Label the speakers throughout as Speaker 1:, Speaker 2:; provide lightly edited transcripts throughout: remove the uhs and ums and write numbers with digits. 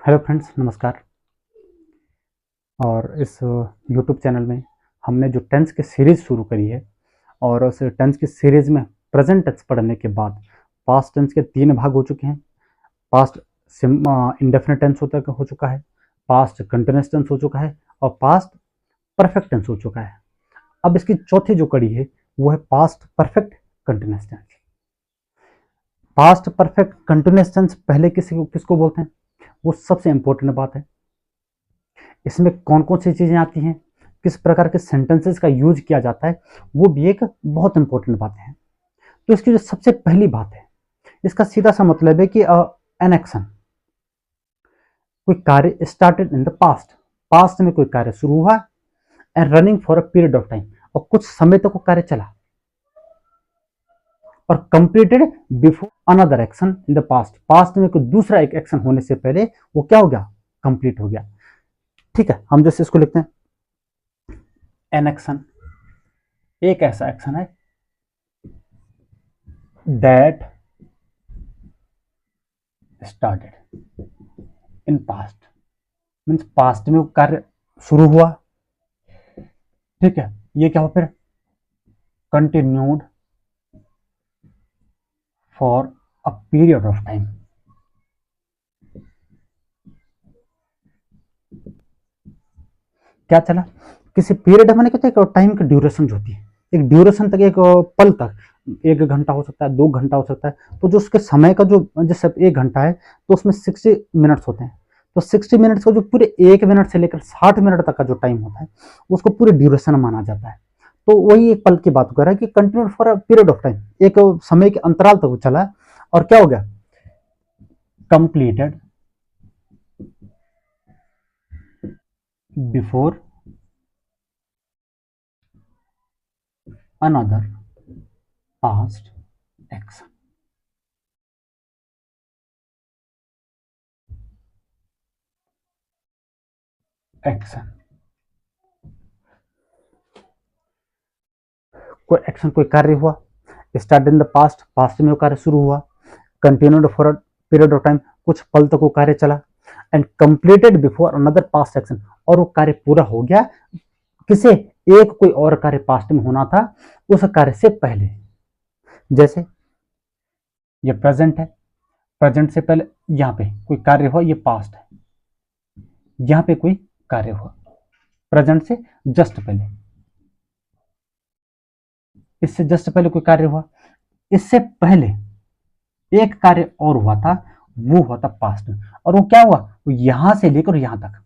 Speaker 1: Hello friends, नमस्कार। और इस यूट्यूब चैनल में हमने जो टेंस की सीरीज़ शुरू करी है और उस टेंस की सीरीज़ में प्रेजेंट टेंस पढ़ने के बाद पास्ट टेंस के 3 भाग हो चुके हैं। पास्ट इंडेफिनिट टेंस हो चुका है, पास्ट कंटिन्यूअस टेंस हो चुका है और पास्ट परफेक्ट टेंस हो चुका है। अब इसकी चौथी जो कड़ी है वो है past perfect continuous tense. Past perfect continuous tense पहले किसको बोलते हैं, वो सबसे इंपॉर्टेंट बात है। इसमें कौन कौन सी चीज़ें आती हैं, किस प्रकार के सेंटेंसेस का यूज किया जाता है, वो भी एक बहुत इंपॉर्टेंट बात है। तो इसकी जो सबसे पहली बात है, इसका सीधा सा मतलब है कि एन एक्शन, कोई कार्य started in the past, past में कोई कार्य शुरू हुआ and running for a period of time, और कुछ समय तक वो कार्य चला, और completed before another action in the past, past में कोई दूसरा एक एक्शन होने से पहले वो क्या हो गया, कंप्लीट हो गया। ठीक है, हम जैसे इसको लिखते हैं, एन एक्शन एक ऐसा एक्शन है that started in past, means past में वो कार्य शुरू हुआ। ठीक है, ये क्या हो फिर, continued for a period of time. क्या चला, किसी पीरियड मैंने कहते हैं टाइम की ड्यूरेशन जो होती है, एक ड्यूरेशन तक, एक पल तक, 1 घंटा हो सकता है, 2 घंटा हो सकता है। तो जो उसके समय का जो जैसे 1 घंटा है तो उसमें 60 मिनट्स होते हैं, तो 60 मिनट्स का जो पूरे 1 मिनट से लेकर 60 मिनट तक का जो टाइम होता है उसको पूरी ड्यूरेशन माना जाता है। तो वही एक पल की बात कर रहा है कि continue for a period of time, एक समय के अंतराल तक वो चला और क्या हो गया, completed before another past action. Action, कोई एक्शन, कोई कार्य हुआ, start in the past, past में वो कार्य शुरू हुआ, continued for a period of time, कुछ पल तक वो कार्य चला, and completed before another past action, और वो कार्य पूरा हो गया किसे, एक कोई और कार्य पास्ट में होना था उस कार्य से पहले। जैसे ये प्रेजेंट है, प्रेजेंट से पहले यहां पे कोई कार्य हुआ, ये पास्ट है, यहां पे कोई कार्य हुआ प्रेजेंट से जस्ट पहले, इससे जस्ट पहले कोई कार्य हुआ, इससे पहले एक कार्य और हुआ था, वो हुआ था पास्ट में, और वो क्या हुआ, वो यहां से लेकर यहां तक,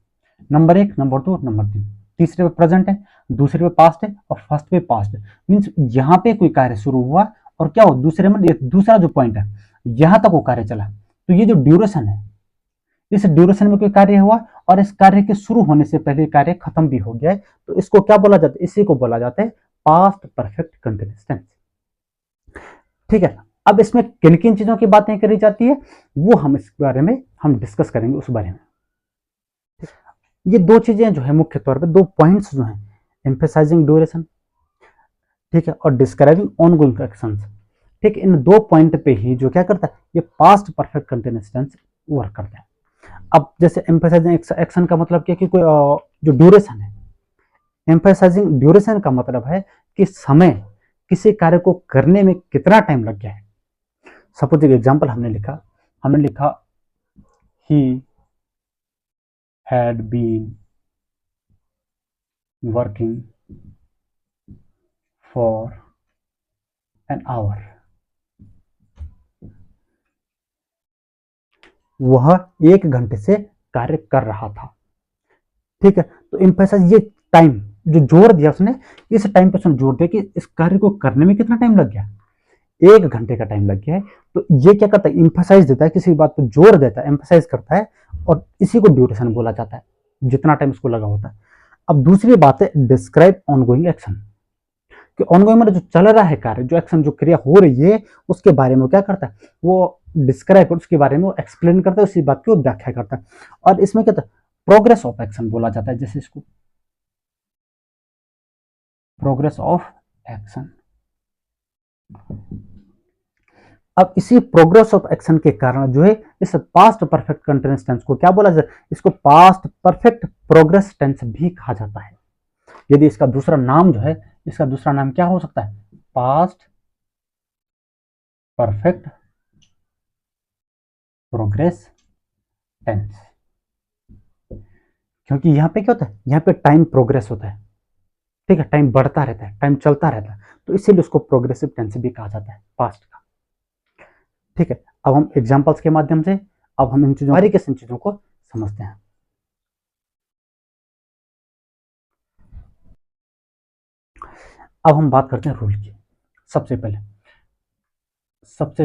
Speaker 1: नंबर 1, नंबर 2, नंबर 3, तीसरे पे प्रेजेंट है, दूसरे पे पास्ट है और फर्स्ट पे पास्ट है। मीन्स यहां पे कोई कार्य शुरू हुआ और क्या हुआ, दूसरे में दूसरा जो पॉइंट है यहां तक वो कार्य चला। तो ये जो ड्यूरेशन है, इस ड्यूरेशन में कोई कार्य हुआ और इस कार्य के शुरू होने से पहले कार्य खत्म भी हो गया है, तो इसको क्या बोला जाता है, इसी को बोला जाता है पास्ट परफेक्ट कंटिन्यूअस टेंस। ठीक है, अब इसमें किन किन चीजों की बातें करी जाती है वो हम इस बारे में हम डिस्कस करेंगे उस बारे में। ये दो चीजें जो है मुख्य तौर पे, दो पॉइंट्स जो हैं, एम्फेसाइजिंग ड्यूरेशन, ठीक है, और डिस्क्राइबिंग ऑनगोइंग एक्शंस। ठीक, इन दो पॉइंट पे ही जो क्या करता है, ये past perfect continuous tense work करता है। अब जैसे एम्फेसाइजिंग एक्शन का मतलब क्या कि कोई जो ड्यूरेशन है, एम्फेसाइजिंग ड्यूरेशन का मतलब है कि समय, किसी कार्य को करने में कितना टाइम लग गया है। सपोज एक एग्जांपल हमने लिखा he had been working for an hour, वह 1 घंटे से कार्य कर रहा था। ठीक है, तो एम्फेसाइज, ये टाइम जो जोर दिया उसने, इस टाइम पे उसने जोर दिया कि इस कार्य को करने में कितना टाइम लग गया, 1 घंटे का टाइम लग गया है। तो ये क्या करता है, इंफोसाइज देता है, किसी बात पर जोर देता है, एम्फोसाइज करता है, और इसी को ड्यूरेशन बोला जाता है, जितना टाइम उसको लगा होता है। अब दूसरी बात है डिस्क्राइब ऑनगोइंग एक्शन, कि ऑनगोइंग मतलब जो चल रहा है कार्य, जो एक्शन, जो क्रिया हो रही है उसके बारे में क्या करता है, वो डिस्क्राइब, उसके बारे में वो एक्सप्लेन करता है, उसी बात की वो व्याख्या करता है। और इसमें क्या था, प्रोग्रेस ऑफ एक्शन बोला जाता है, जैसे इसको प्रोग्रेस ऑफ एक्शन। अब इसी प्रोग्रेस ऑफ एक्शन के कारण जो है इस पास्ट परफेक्ट कंटिन्यूअस टेंस को क्या बोला जाए, इसको पास्ट परफेक्ट प्रोग्रेस टेंस भी कहा जाता है। यदि इसका दूसरा नाम जो है, इसका दूसरा नाम क्या हो सकता है, पास्ट परफेक्ट प्रोग्रेस टेंस, क्योंकि यहां पे क्या होता है, यहां पे टाइम प्रोग्रेस होता है, ठीक है, टाइम बढ़ता रहता है, टाइम चलता रहता है, तो इसीलिए उसको प्रोग्रेसिव टेंस भी कहा जाता है पास्ट का। ठीक है, अब हम एग्जांपल्स के माध्यम से अब हम इन चीजों बारीकी से इन चीजों को समझते हैं। अब हम बात करते हैं रूल की। सबसे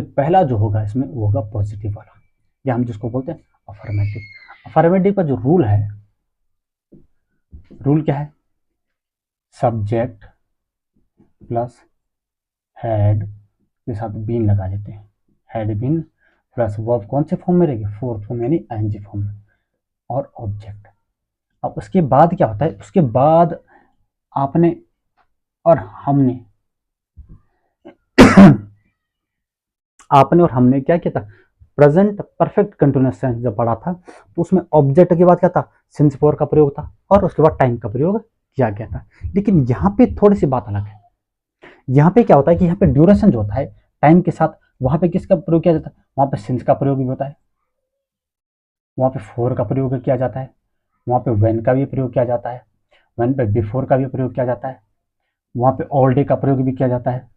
Speaker 1: पहला जो होगा इसमें वो होगा पॉजिटिव वाला, या हम जिसको बोलते हैं अफर्मेटिव। अफर्मेटिव का जो रूल है, रूल क्या है, सब्जेक्ट प्लस हैड के साथ बीन लगा देते हैं, हैड बीन प्लस वर्ब कौन से फॉर्म में रहेगी, फोर्थ फॉर्म यानी आईएनजी फॉर्म में, और ऑब्जेक्ट। अब उसके बाद क्या होता है, उसके बाद आपने और हमने आपने और हमने क्या किया था, प्रेजेंट परफेक्ट कंटिन्यूअस टेंस जब पढ़ा था तो उसमें ऑब्जेक्ट के बाद क्या था, सिंस फॉर का प्रयोग था, और उसके बाद टाइम का प्रयोग किया गया था। लेकिन यहाँ पे थोड़ी सी बात अलग है। यहाँ पे क्या होता है कि यहाँ पे ड्यूरेशन जो होता है टाइम के साथ, वहां पे किसका प्रयोग किया जाता है, वहां पे सिंस का प्रयोग भी होता है, वहां पे फोर का प्रयोग किया जाता है, वहां पे व्हेन का भी प्रयोग किया जाता है, व्हेन पे बिफोर का भी प्रयोग किया जाता है, वहां पे ऑल डे का प्रयोग भी किया जाता है।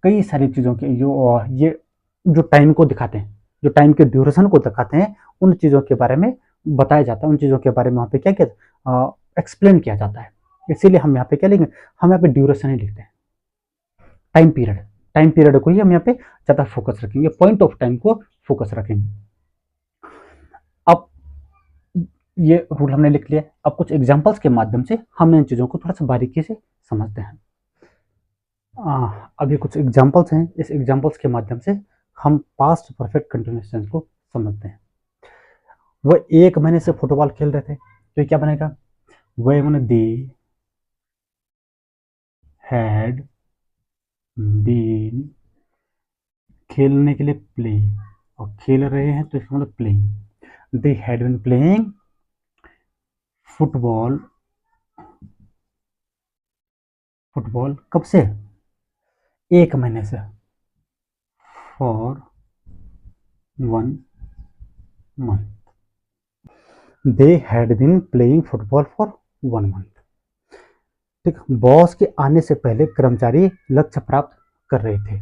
Speaker 1: कई सारी चीजों के जो ये जो टाइम को दिखाते हैं, जो टाइम के ड्यूरेशन को दिखाते हैं, उन चीजों के बारे में बताया जाता है, उन चीजों के बारे में वहां पे क्या किया एक्सप्लेन किया जाता है। इसीलिए हम यहाँ पे क्या लिखेंगे, हम यहाँ पे ड्यूरेशन ही लिखते हैं, टाइम पीरियड को ही हम यहाँ पे ज्यादा फोकस रखेंगे, पॉइंट ऑफ टाइम को फोकस रखेंगे। अब ये रूल हमने लिख लिया। अब कुछ एग्जांपल्स के माध्यम से हम इन चीजों को थोड़ा सा बारीकी से समझते हैं। अभी कुछ एग्जांपल्स हैं, इस एग्जांपल्स के माध्यम से हम पास्ट परफेक्ट कंटिन्यूअस टेंस को समझते हैं। वह 1 महीने से फुटबॉल खेल रहे थे, तो क्या बनेगा, वह उन्हें दे हैड बीन, खेलने के लिए प्ले, और खेल रहे हैं तो इसका मतलब playing, they had been playing football, football कब से, 1 महीने से, for 1 month, they had been playing football for 1 month. ठीक, बॉस के आने से पहले कर्मचारी लक्ष्य प्राप्त कर रहे थे।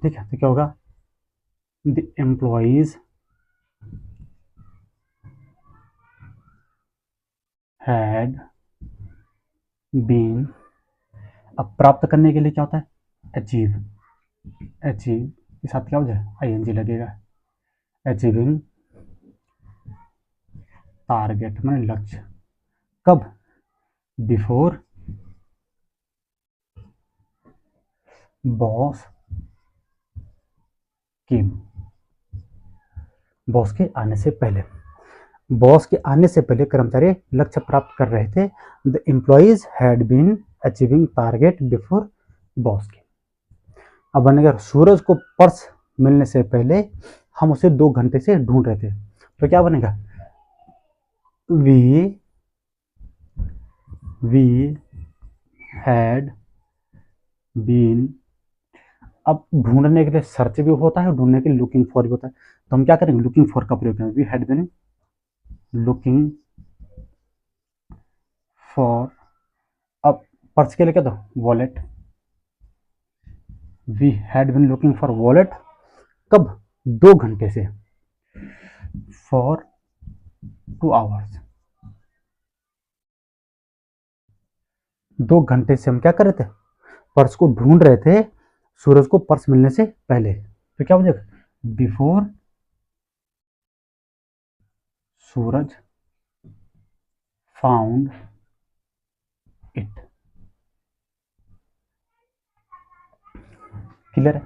Speaker 1: ठीक है, तो क्या होगा, द एम्प्लॉइज हैड बीन, अब प्राप्त करने के लिए क्या होता है, अचीव, अचीव के साथ क्या हो जाए, आईएनजी लगेगा, अचीविंग टारगेट माने लक्ष्य, कब, बिफोर बॉस केम, बॉस के आने से पहले, बॉस के आने से पहले कर्मचारी लक्ष्य प्राप्त कर रहे थे, the employees had been achieving target before boss के। अब बनेगा, सूरज को पर्स मिलने से पहले हम उसे 2 घंटे से ढूंढ रहे थे, तो क्या बनेगा, वी हैड बीन, अब ढूंढने के लिए सर्च भी होता है, ढूंढने के लिए लुकिंग फॉर भी होता है, तो हम क्या करेंगे, लुकिंग फॉर का प्रयोग करेंगे, we had been looking for, अब पर्स के लिए क्या था, wallet, we had been looking for wallet, कब, 2 घंटे से, फॉर 2 आवर्स, 2 घंटे से हम क्या कर रहे थे, पर्स को ढूंढ रहे थे, सूरज को पर्स मिलने से पहले, तो क्या हो जाएगा, before Suraj found it. Clear है,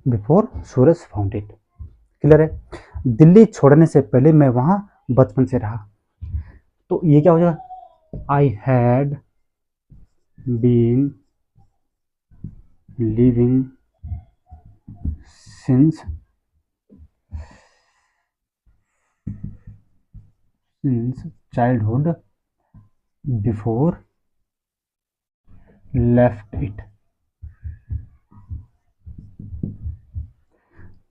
Speaker 1: before Suraj found it, clear है। दिल्ली छोड़ने से पहले मैं वहां बचपन से रहा, तो ये क्या हो जाएगा, I had been living since childhood before left it.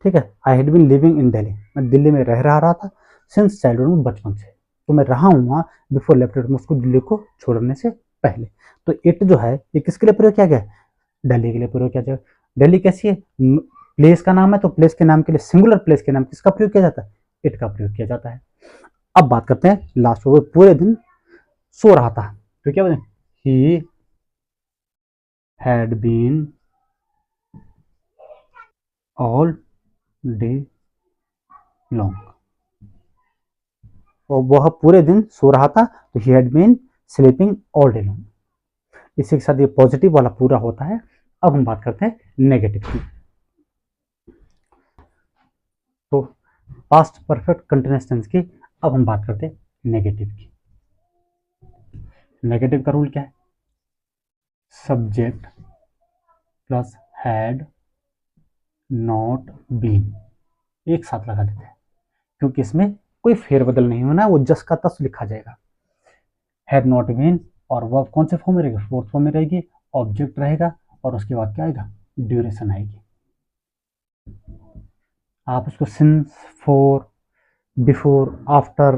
Speaker 1: ठीक है, I had been living in Delhi, मैं दिल्ली में रहा था सिंस चाइल्डहुड में, बचपन से, तो मैं रहा हूँ वहाँ बिफोर लेफ्ट इट, उसको दिल्ली को छोड़ने से पहले। तो इट जो है ये किसके लिए प्रयोग किया गया? दिल्ली के लिए प्रयोग किया जाएगा। दिल्ली कैसी है? प्लेस का नाम है, तो प्लेस के नाम के लिए सिंगुलर प्लेस के नाम किसका प्रयोग किया जाता है? इट का प्रयोग किया जाता है। अब बात करते हैं लास्ट में, वो पूरे दिन सो रहा था, तो क्या बोले? He had been all day long, और वह पूरे दिन सो रहा था, तो he had been sleeping all day long. इसी के साथ ये पॉजिटिव वाला पूरा होता है। अब हम बात करते हैं नेगेटिव की। तो पास्ट परफेक्ट कंटिन्यूअस टेंस की अब हम बात करते हैं नेगेटिव की। नेगेटिव का रूल क्या है? Subject plus had not been एक साथ लगा देते हैं, क्योंकि इसमें कोई फेरबदल नहीं होना, वो जस का तस लिखा जाएगा। हैड नॉट बीन और वर्ब कौन से फॉर्म में रहेगी? फोर्थ फॉर्म में रहेगी, ऑब्जेक्ट रहेगा, और उसके बाद क्या आएगा? ड्यूरेशन आएगी। आप उसको since, for, before, after,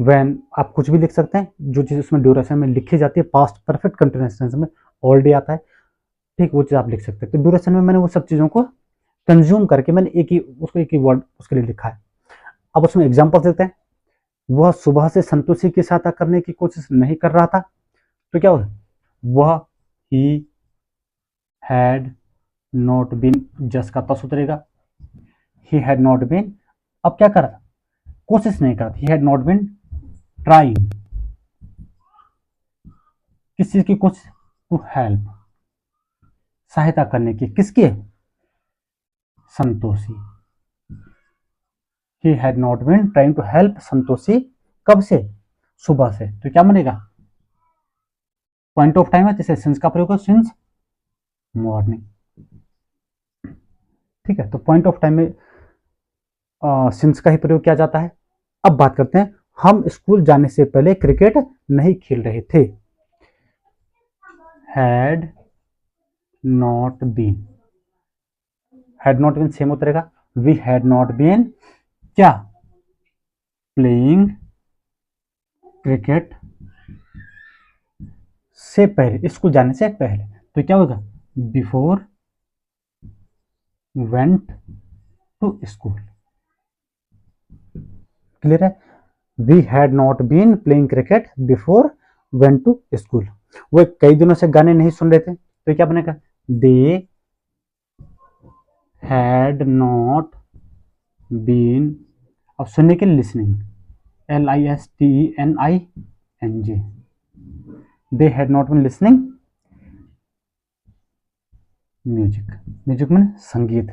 Speaker 1: when, आप कुछ भी लिख सकते हैं। जो चीज़ उसमें ड्यूरेशन में लिखी जाती है पास्ट परफेक्ट कंटिन्यूअस टेंस में ऑलरेडी आता है, ठीक, वो चीज़ आप लिख सकते हैं। तो ड्यूरेशन में मैंने वो सब चीज़ों को कंज्यूम करके मैंने एक ही वर्ड उसके लिए लिखा है। अब उसमें एग्जाम्पल देते हैं। वह सुबह से संतोषी की सहायता करने की कोशिश नहीं कर रहा था, तो क्या होगा? वह ही हैड नॉट बीन, जस का तस उतरेगा, ही हैड नॉट बीन, अब क्या कर रहा था? कोशिश नहीं कर रहा था, he had not been trying, किस चीज की कोशिश? टू हेल्प, सहायता करने की, किसकी? Santoshi. He had not been trying to help Santoshi, कब से? सुबह से, तो क्या बनेगा? पॉइंट ऑफ टाइम है, जैसे सिंस का प्रयोग हो, सिंस मॉर्निंग। ठीक है, तो पॉइंट ऑफ टाइम में सिंस का ही प्रयोग किया जाता है। अब बात करते हैं, हम स्कूल जाने से पहले क्रिकेट नहीं खेल रहे थे। Had not been, had not been same उतरेगा, वी हैड नॉट बीन क्या? प्लेइंग क्रिकेट से पहले, स्कूल जाने से पहले, तो क्या होगा? Before went to school. Clear है? We had not been playing cricket before went to school. वो कई दिनों से गाने नहीं सुन रहे थे, तो क्या बनेगा? दे हैड नॉट बीन, अब सुनने के लिए listening, LISTENING, they had not been listening music. Music में संगीत,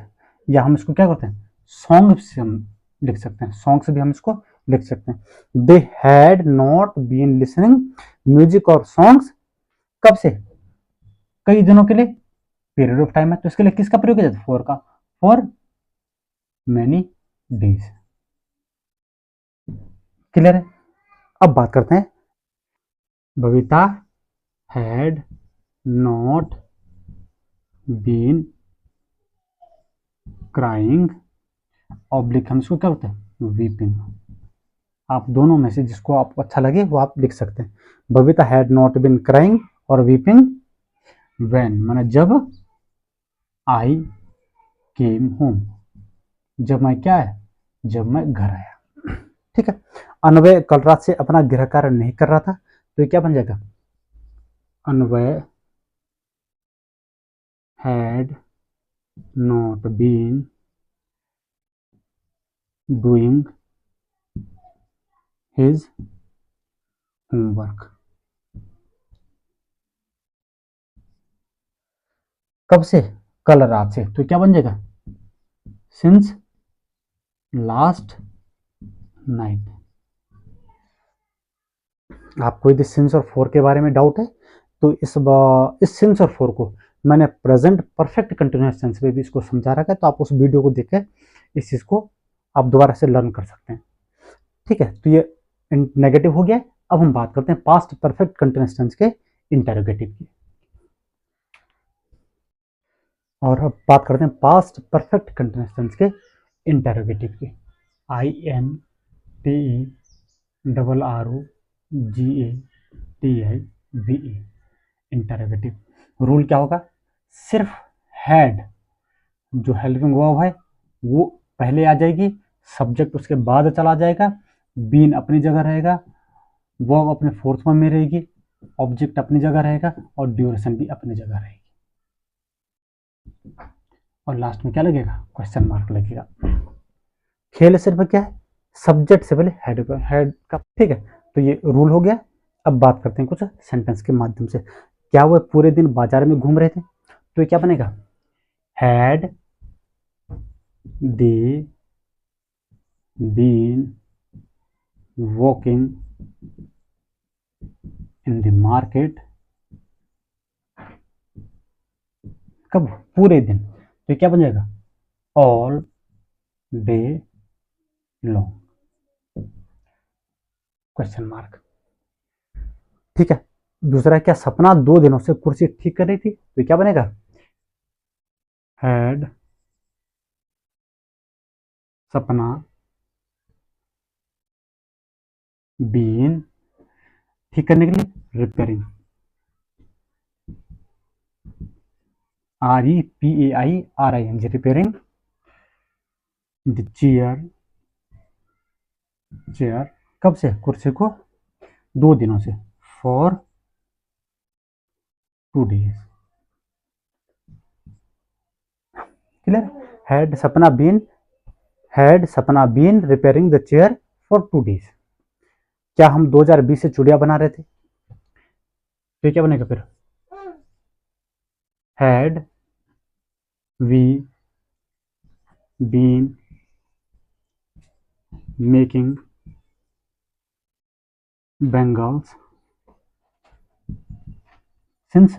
Speaker 1: या हम इसको क्या करते हैं? सॉन्ग से हम लिख सकते हैं, सॉन्ग से भी हम इसको लिख सकते हैं। They had not been listening music और सॉन्ग्स, कब से? कई दिनों के लिए, पीरियड ऑफ टाइम है, तो इसके लिए किसका प्रयोग किया जाता है? फॉर का, फॉर मैनी डेज। क्लियर है? अब बात करते हैं, Babita had not been crying oblique, हम इसको क्या होता है? वीपिंग। आप दोनों में से जिसको आपको अच्छा लगे वो आप लिख सकते हैं। Babita had not been crying और वीपिंग व्हेन, माने जब आई केम होम, जब मैं क्या है? जब मैं घर आया। ठीक है, अनवय कल रात से अपना गृह कार्य नहीं कर रहा था, तो ये क्या बन जाएगा? Anvay had not been doing his homework, कब से? कल रात से, तो क्या बन जाएगा? Since last night. आपको यदि सिंस और फॉर के बारे में डाउट है तो इस सिंस और फोर को मैंने प्रेजेंट परफेक्ट कंटिन्यूअस टेंस में भी इसको समझा रखा है, तो आप उस वीडियो को देख के इस चीज़ को आप दोबारा से लर्न कर सकते हैं। ठीक है, तो ये नेगेटिव हो गया। अब हम बात करते हैं पास्ट परफेक्ट कंटिन्यूअस टेंस के इंटरोगेटिव की, और अब बात करते हैं पास्ट परफेक्ट कंटिन्यूअस टेंस के इंटरोगेटिव की। INTERROGATIVE इंटरोगेटिव रूल क्या होगा? सिर्फ हैड जो हेल्पिंग वर्ब है वो पहले आ जाएगी, सब्जेक्ट उसके बाद चला जाएगा, बीन अपनी जगह रहेगा, वर्ब अपने फोर्थ फॉर्म में रहेगी, ऑब्जेक्ट अपनी जगह रहेगा और ड्यूरेशन भी अपनी जगह रहेगी, और लास्ट में क्या लगेगा? क्वेश्चन मार्क लगेगा। खेल सिर्फ क्या है? सब्जेक्ट से पहले हेड का। ठीक है, तो ये रूल हो गया। अब बात करते हैं कुछ सेंटेंस के माध्यम से। क्या वो पूरे दिन बाजार में घूम रहे थे? तो ये क्या बनेगा? Had they been walking in the market. कब? पूरे दिन। तो ये क्या बन जाएगा? All day long, question mark. ठीक है, दूसरा क्या? सपना 2 दिनों से कुर्सी ठीक कर रही थी, तो क्या बनेगा? हैड सपना बीन, ठीक करने के लिए repairing, REPAIRING, repairing the chair. कब से? कुर्सी को 2 दिनों से, for 2 days। Clear? Had Sapna been repairing the chair for 2 days। क्या हम 2020 से चूड़िया बना रहे थे? तो क्या बनेगा फिर? Had we been making bangles since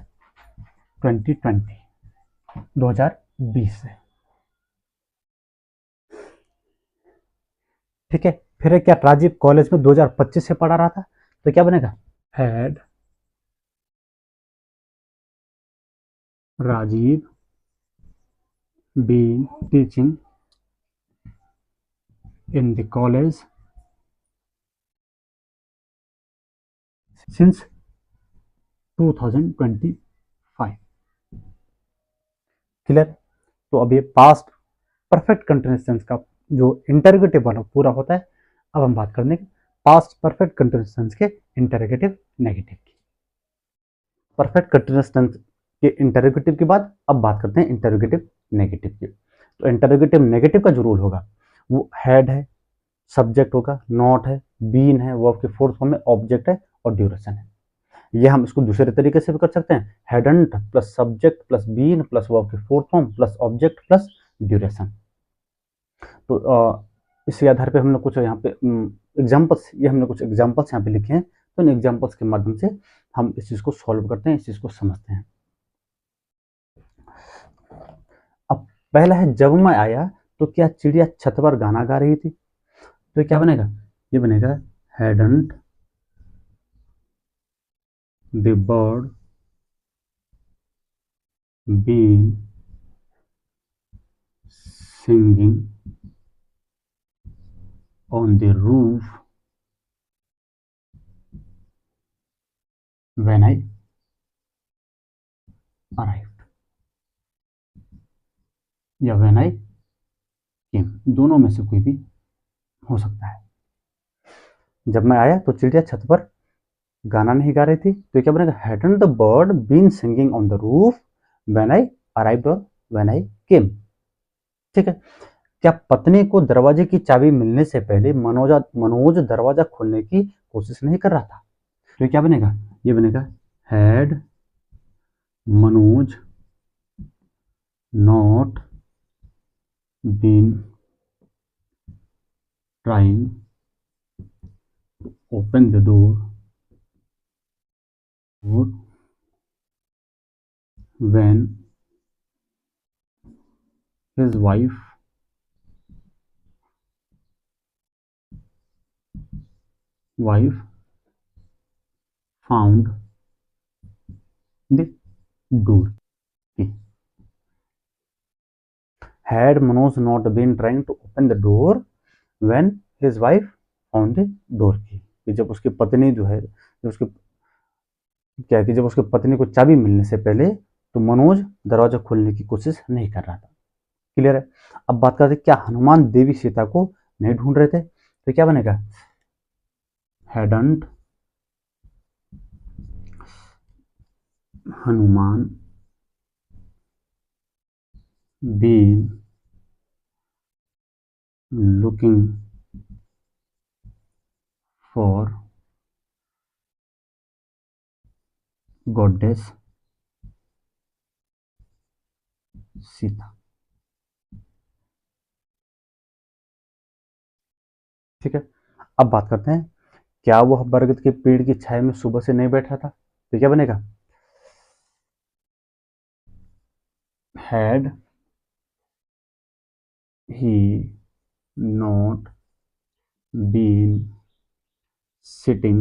Speaker 1: 2020, 2020 से। ठीक है, फिर क्या? राजीव कॉलेज में 2025 से पढ़ा रहा था, तो क्या बनेगा? Had Rajiv been teaching in the college since 2025। Clear? तो अब ये पास्ट परफेक्ट कंटिन्यूअस टेंस का जो इंटरोगेटिव वाला पूरा होता है। अब हम बात करने पास्ट परफेक्ट कंटिन्यूअस टेंस के इंटरोगेटिव नेगेटिव की। परफेक्ट कंटिन्यूअस टेंस के इंटरोगेटिव के बाद अब बात करते हैं इंटरोगेटिव नेगेटिव की। तो इंटरोगेटिव नेगेटिव का जो रूल होगा वो हैड है, सब्जेक्ट होगा, नॉट है, बीन है, वर्ब के फोर्थ फॉर्म में, ऑब्जेक्ट है और ड्यूरेशन है। ये हम इसको दूसरे तरीके से भी कर सकते हैं, hadn't plus subject plus been plus verb के fourth form plus object plus duration. तो इसी आधार पे हमने कुछ यहाँ पे एग्जाम्पल्स, ये हमने कुछ एग्जाम्पल्स यहाँ पे लिखे हैं, तो इन एग्जाम्पल्स के माध्यम से हम इस चीज़ को सॉल्व करते हैं, इस चीज़ को समझते हैं। अब पहला है, जब मैं आया तो क्या चिड़िया छत पर गाना गा रही थी? तो क्या बनेगा? ये बनेगा hadn't the bird been singing on the roof when I arrived या when I came, दोनों में से कोई भी हो सकता है। जब मैं आया तो चिड़िया छत पर गाना नहीं गा रही थी, तो क्या बनेगा? hadn't the bird been singing on the roof when I arrived और when I came। ठीक है, क्या पत्नी को दरवाजे की चाबी मिलने से पहले मनोज दरवाजा खोलने की कोशिश नहीं कर रहा था? तो क्या बनेगा? ये बनेगा had Manoj not been trying to open the door when his wife found the door key. Had Manoj not been trying to open the door when his wife found the door key. कि जब उसकी पत्नी जो है, जब उसकी क्या है कि जब उसकी पत्नी को चाबी मिलने से पहले तो मनोज दरवाजा खोलने की कोशिश नहीं कर रहा था। क्लियर है। अब बात करते क्या हनुमान देवी सीता को नहीं ढूंढ रहे थे, तो क्या बनेगा, hadn't Hanuman been looking for goddess Sita. ठीक है। अब बात करते हैं क्या वह बरगद के पेड़ की छाया में सुबह से नहीं बैठा था, तो क्या बनेगा, had he not been sitting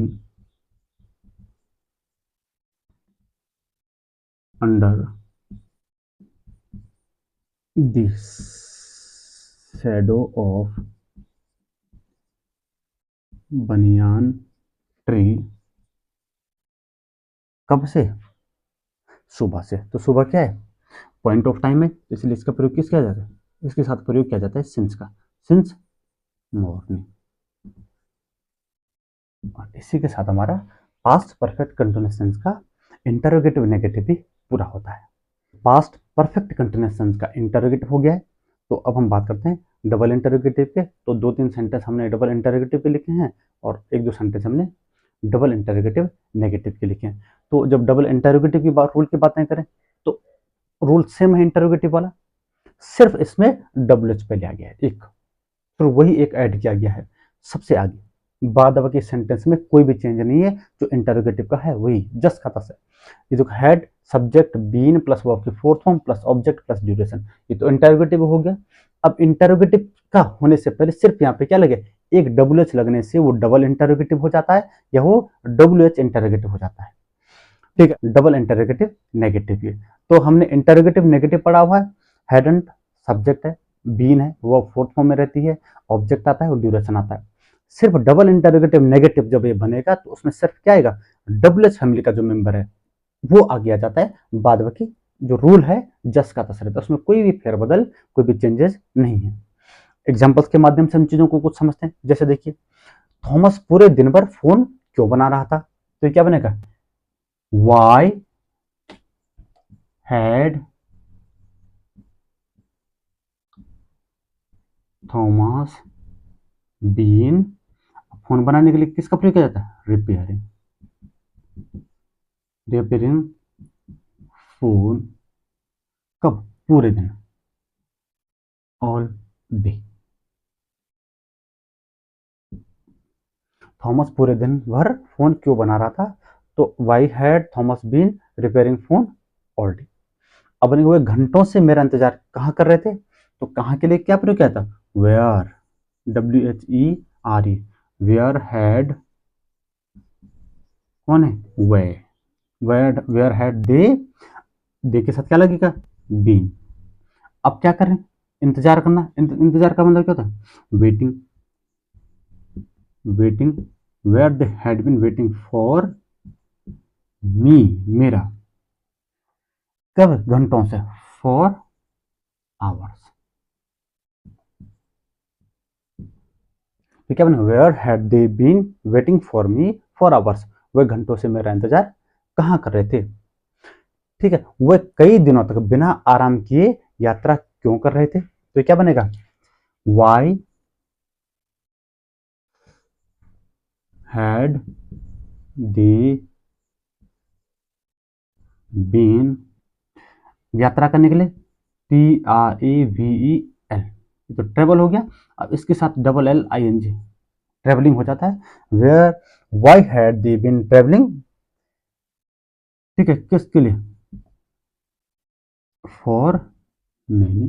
Speaker 1: under the shadow of banyan tree, कब से, सुबह से। तो सुबह क्या है, पॉइंट ऑफ टाइम है, इसलिए इसका प्रयोग किस किया जाता है, इसके साथ प्रयोग किया जाता है सिंस का, सिंस मॉर्निंग। और इसी के साथ हमारा पास्ट परफेक्ट कंटिन्यूअस टेंस का इंटरोगेटिव नेगेटिव भी पूरा होता है। पास्ट परफेक्ट कंटिन्यूअस टेंस का इंटरोगेटिव हो गया है। तो अब हम बात करते हैं डबल इंटरोगेटिव के। तो 2-3 सेंटेंस हमने डबल इंटरोगेटिव के लिखे हैं और 1-2 सेंटेंस हमने डबल इंटरोगेटिव नेगेटिव के लिखे हैं। तो जब डबल इंटरोगेटिव की बात, रूल की बातें करें तो रूल सेम है इंटरोगेटिव वाला, सिर्फ इसमें डबल एच पहले आ गया है एक, तो वही एक ऐड किया गया है सबसे आगे। बाद बाकी सेंटेंस में कोई भी चेंज नहीं है, जो इंटरोगेटिव का है वही जस्ट का तस है। ये जो had subject been plus verb की fourth form plus object plus duration, ये तो इंटरोगेटिव हो गया। अब इंटरोगेटिव का होने से पहले सिर्फ यहाँ पे क्या लगे, एक डब्ल्यू एच लगने से वो डबल इंटरोगेटिव हो जाता है या वो डब्ल्यू एच इंटरोगेटिव हो जाता है। ठीक है, डबल इंटरोगेटिव नेगेटिव ये। तो हमने इंटरोगेटिव नेगेटिव पढ़ा हुआ है, हैडंट सब्जेक्ट है, बीन है वो फोर्थ फॉर्म में रहती है, ऑब्जेक्ट आता है और ड्यूरेशन आता है। सिर्फ डबल इंटरोगेटिव नेगेटिव जब ये बनेगा तो उसमें सिर्फ क्या आएगा, डब्ल्यू एच फैमिली का जो मेंबर है वो आगे आ जाता है, बाद बाकी जो रूल है जस का तस रहता है, उसमें कोई भी फेरबदल कोई भी चेंजेस नहीं है। एग्जाम्पल्स के माध्यम से हम चीजों को कुछ समझते हैं। जैसे देखिए, थॉमस पूरे दिन भर फोन क्यों बना रहा था, तो ये क्या बनेगा, why had Thomas been, phone बनाने के लिए किसका प्रयोग किया जाता है, रिपेयरिंग, रिपेयरिंग फोन, कब, पूरे दिन, ऑल डे। थॉमस पूरे दिन भर फोन क्यों बना रहा था, तो why had Thomas been repairing phone all day. अब वो घंटों से मेरा इंतजार कहाँ कर रहे थे, तो कहाँ के लिए क्या प्रयोग किया था, वेयर, WHERE, वेयर हैड, कौन है, वे, वेयर हैड दे के साथ क्या लगेगा, बीन। अब क्या करें, इंतजार करना, इंतजार का मतलब क्या था, waiting, waiting, where they had been waiting for me, मेरा, कब, घंटों से, फॉर आवर्स। तो क्या बना, where had they been waiting for me for hours, वे घंटों से मेरा इंतजार कहाँ कर रहे थे। ठीक है, वे कई दिनों तक बिना आराम किए यात्रा क्यों कर रहे थे, तो क्या बनेगा, वाई हैड दे बीन, यात्रा करने के लिए TRAVEL, तो ट्रेवल हो गया। अब इसके साथ डबल LING, ट्रेवलिंग हो जाता है, where, why had they been travelling, ठीक है, किसके लिए, फॉर मेनी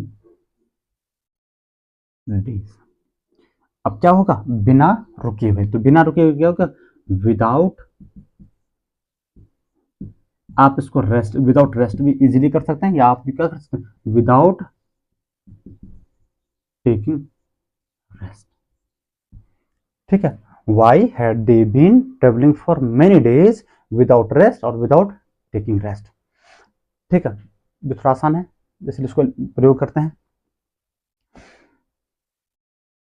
Speaker 1: डेज। अब क्या होगा, बिना रुके हुए, तो बिना रुके हुए क्या होगा, विदाउट, आप इसको रेस्ट, विदाउट रेस्ट भी इजीली कर सकते हैं, या आप भी क्या कर सकते हैं, विदाउट टेकिंग रेस्ट। ठीक है, why had they been travelling for many days without rest और विदाउट टेकिंग रेस्ट। ठीक है, ये थोड़ा आसान है, इसलिए इसको प्रयोग करते हैं।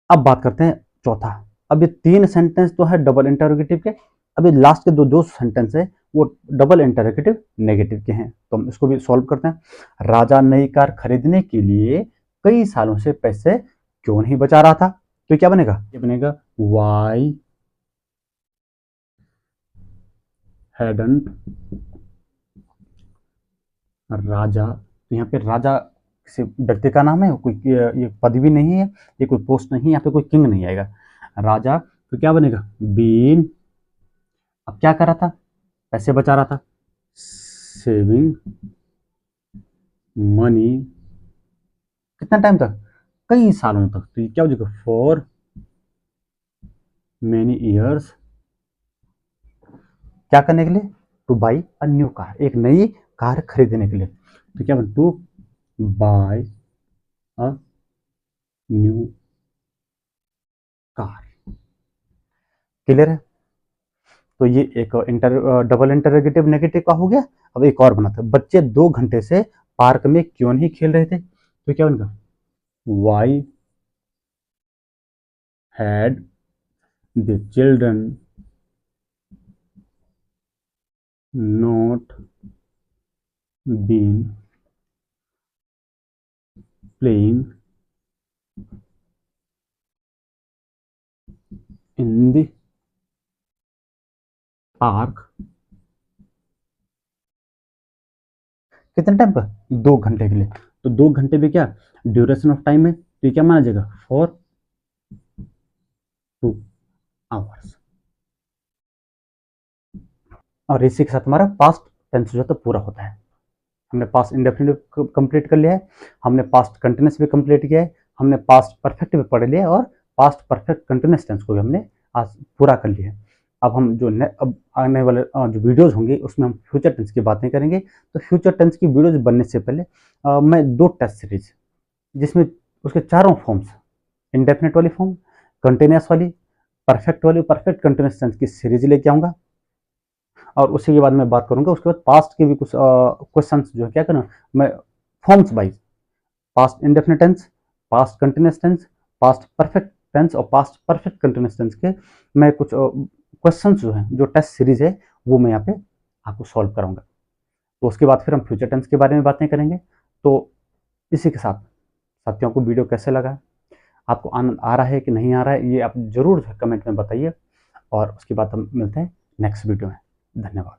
Speaker 1: अब बात करते हैं चौथा। अब ये 3 सेंटेंस तो है डबल इंटरोगेटिव के, अब ये लास्ट के दो सेंटेंस है वो डबल इंटरोगेटिव नेगेटिव के हैं, तो हम इसको भी सॉल्व करते हैं। राजा नई कार खरीदने के लिए कई सालों से पैसे क्यों नहीं बचा रहा था, तो क्या बनेगा, ये बनेगा वाई हैडंट राजा, तो यहाँ पे राजा किसी व्यक्ति का नाम है, कोई ये पदवी नहीं है, ये कोई पोस्ट नहीं है, यहाँ पे कोई किंग नहीं आएगा, राजा, तो क्या बनेगा, बीन, अब क्या कर रहा था, पैसे बचा रहा था, सेविंग मनी, कितना टाइम तक, कई सालों तक, तो ये क्या हो जाएगा, फॉर मेनी ईयर्स, क्या करने के लिए, to buy a new car, एक नई कार खरीदने के लिए, तो क्या बन, to buy a new car. Clear है, तो ये एक डबल इंटरोगेटिव नेगेटिव का हो गया। अब एक और बनाते हैं, बच्चे 2 घंटे से पार्क में क्यों नहीं खेल रहे थे, तो क्या बनेगा, why had the children not been playing in the park, कितने टाइम का, 2 घंटे के लिए, तो 2 घंटे में क्या ड्यूरेशन ऑफ टाइम है, तो ये क्या माना जाएगा, फॉर 2 आवर्स। और इसी के साथ हमारा पास्ट टेंस जो है तो पूरा होता है। हमने पास्ट इंडेफिनिट कंप्लीट कर लिया है, हमने पास्ट कंटिन्यूस भी कंप्लीट किया है, हमने पास्ट परफेक्ट भी पढ़ लिया है, और पास्ट परफेक्ट कंटिन्यूस टेंस को भी हमने आज पूरा कर लिया है। अब हम जो अब आने वाले जो वीडियोस होंगे उसमें हम फ्यूचर टेंस की बातें करेंगे। तो फ्यूचर टेंस की वीडियोज बनने से पहले मैं 2 टेस्ट सीरीज, जिसमें उसके चारों फॉर्म्स, इंडेफिनिट वाली फॉर्म, कंटिन्यूस वाली, परफेक्ट वाली, परफेक्ट कंटिन्यूस टेंस की सीरीज लेके आऊँगा। और उसी के बाद मैं बात करूंगा, उसके बाद पास्ट के भी कुछ क्वेश्चंस जो है क्या करना, मैं forms wise, past indefinite tense, past continuous tense, past perfect tense और पास्ट परफेक्ट कंटिन्यूअस टेंस के मैं कुछ क्वेश्चंस जो है, जो टेस्ट सीरीज है, वो मैं यहाँ पे आपको सॉल्व कराऊंगा। तो उसके बाद फिर हम फ्यूचर टेंस के बारे में बातें करेंगे। तो इसी के साथ साथियों को वीडियो कैसे लगा, आपको आनंद आ रहा है कि नहीं आ रहा है, ये आप जरूर कमेंट में बताइए। और उसके बाद हम मिलते हैं नेक्स्ट वीडियो में। धन्यवाद।